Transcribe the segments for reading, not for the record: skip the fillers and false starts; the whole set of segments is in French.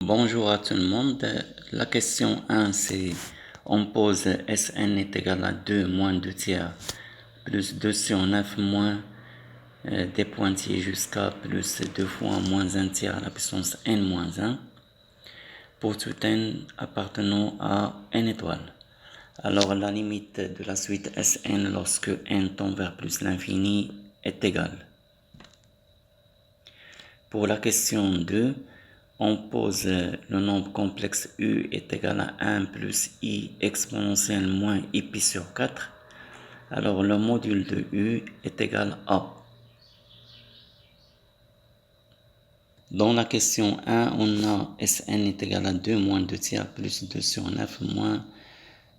Bonjour à tout le monde. La question 1, c'est on pose Sn est égal à 2 moins 2 tiers plus 2 sur 9 moins des pointillés jusqu'à plus 2 fois moins 1 tiers à la puissance n moins 1 pour tout n appartenant à n étoiles. Alors la limite de la suite Sn lorsque n tend vers plus l'infini est égale. Pour la question 2, on pose le nombre complexe u est égal à 1 plus i exponentielle moins i pi sur 4. Alors le module de u est égal à. Dans la question 1, on a Sn est égal à 2 moins 2 tiers plus 2 sur 9 moins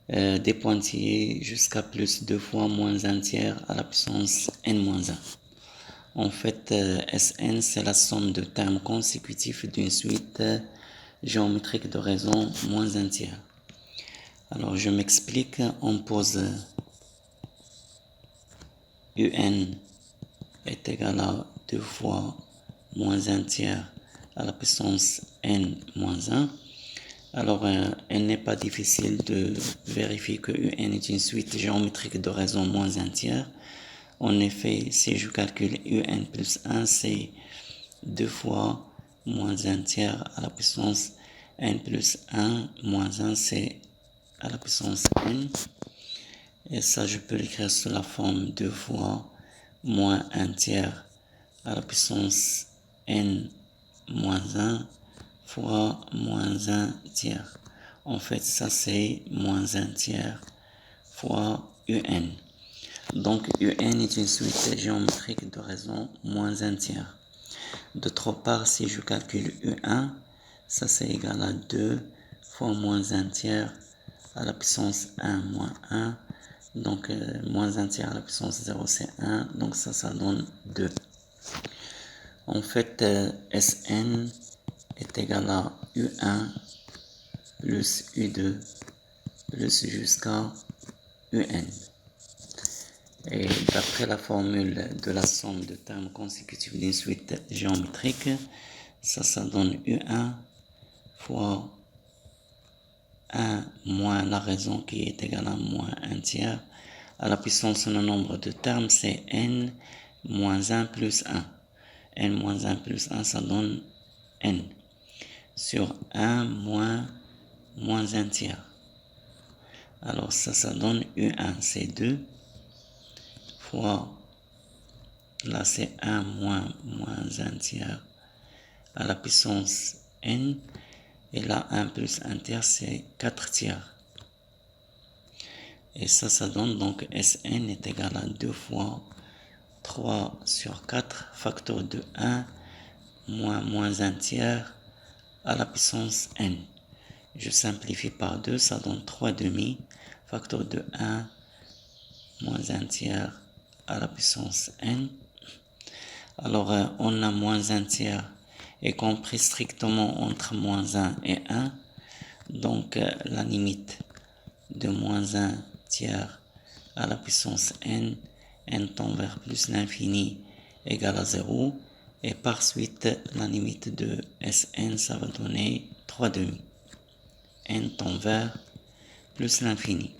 des pointillés jusqu'à plus 2 fois moins 1 tiers à la puissance n moins 1. En fait, Sn, c'est la somme de termes consécutifs d'une suite géométrique de raison moins 1 tiers. Alors, je m'explique. On pose un est égal à 2 fois moins 1 tiers à la puissance n moins 1. Alors, il n'est pas difficile de vérifier que un est une suite géométrique de raison moins 1 tiers. En effet, si je calcule un plus 1, c'est 2 fois moins 1 tiers à la puissance n plus 1 moins 1, c'est à la puissance n. Et ça, je peux l'écrire sous la forme 2 fois moins 1 tiers à la puissance n moins 1 fois moins 1 tiers. En fait, ça, c'est moins 1 tiers fois un. Donc, un est une suite géométrique de raison moins 1 tiers. D'autre part, si je calcule U1, ça c'est égal à 2 fois moins 1 tiers à la puissance 1 moins 1. Donc, moins 1 tiers à la puissance 0, c'est 1. Donc, ça donne 2. En fait, Sn est égal à U1 plus U2 plus jusqu'à Un. Et d'après la formule de la somme de termes consécutifs d'une suite géométrique, ça donne U1 fois 1 moins la raison qui est égale à moins 1 tiers. À la puissance, le nombre de termes, c'est n moins 1 plus 1. n moins 1 plus 1, ça donne n. Sur 1 moins 1 tiers. Alors ça donne U1, c'est 2 fois, là c'est 1 moins 1 tiers à la puissance n, et là 1 plus 1 tiers c'est 4 tiers. Et ça donne donc Sn est égal à 2 fois 3 sur 4 facteur de 1 moins 1 tiers à la puissance n. Je simplifie par 2, ça donne 3 demi facteur de 1 moins 1 tiers à la puissance n. Alors, on a moins 1 tiers est compris strictement entre moins 1 et 1. Donc, la limite de moins 1 tiers à la puissance n tend vers plus l'infini égale à 0. Et par suite, la limite de Sn, ça va donner 3 demi. N tend vers plus l'infini.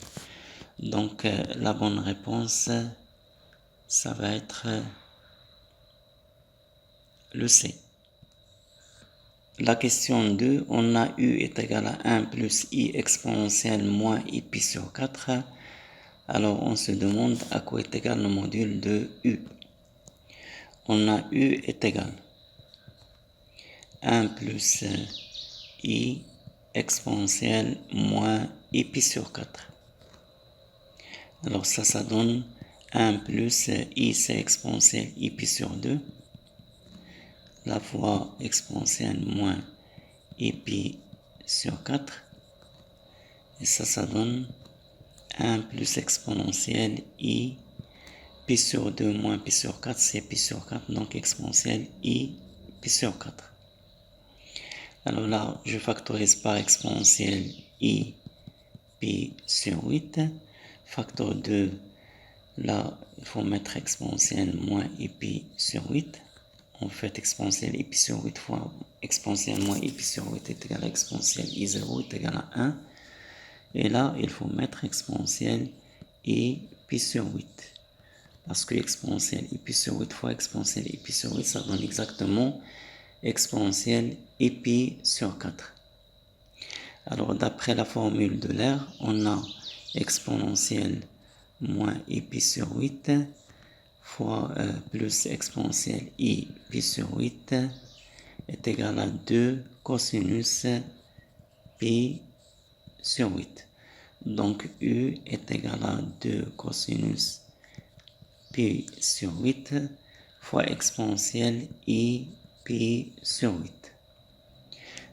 Donc, la bonne réponse, ça va être le C. La question 2, on a u est égal à 1 plus i exponentielle moins i pi sur 4. Alors, on se demande à quoi est égal le module de u. On a u est égal à 1 plus i exponentielle moins i pi sur 4. Alors, ça donne 1 plus i, c'est exponentielle i pi sur 2. La fois exponentielle moins i pi sur 4. Et ça donne 1 plus exponentielle i pi sur 2 moins pi sur 4, c'est pi sur 4, donc exponentielle i pi sur 4. Alors là, je factorise par exponentielle i pi sur 8. Facteur 2, là, il faut mettre exponentielle moins i pi sur 8. en fait exponentielle i pi sur 8 fois exponentielle moins i pi sur 8 est égal à exponentielle i0 est égal à 1. Et là, il faut mettre exponentielle i pi sur 8. Parce que exponentielle i pi sur 8 fois exponentielle i pi sur 8, ça donne exactement exponentielle i pi sur 4. Alors, d'après la formule de l'air, on a exponentielle moins i pi sur 8 fois plus exponentielle i pi sur 8 est égal à 2 cosinus pi sur 8. Donc, u est égal à 2 cosinus pi sur 8 fois exponentielle i pi sur 8.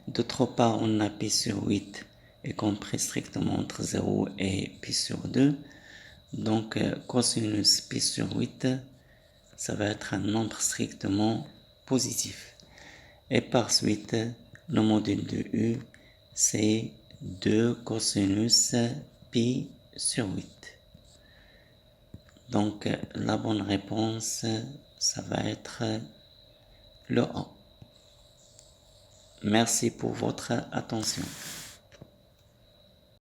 D'autre part, on a pi sur 8 est compris strictement entre 0 et pi sur 2. Donc, cosinus pi sur 8, ça va être un nombre strictement positif. Et par suite, le module de u, c'est 2 cosinus pi sur 8. Donc, la bonne réponse, ça va être le A. Merci pour votre attention.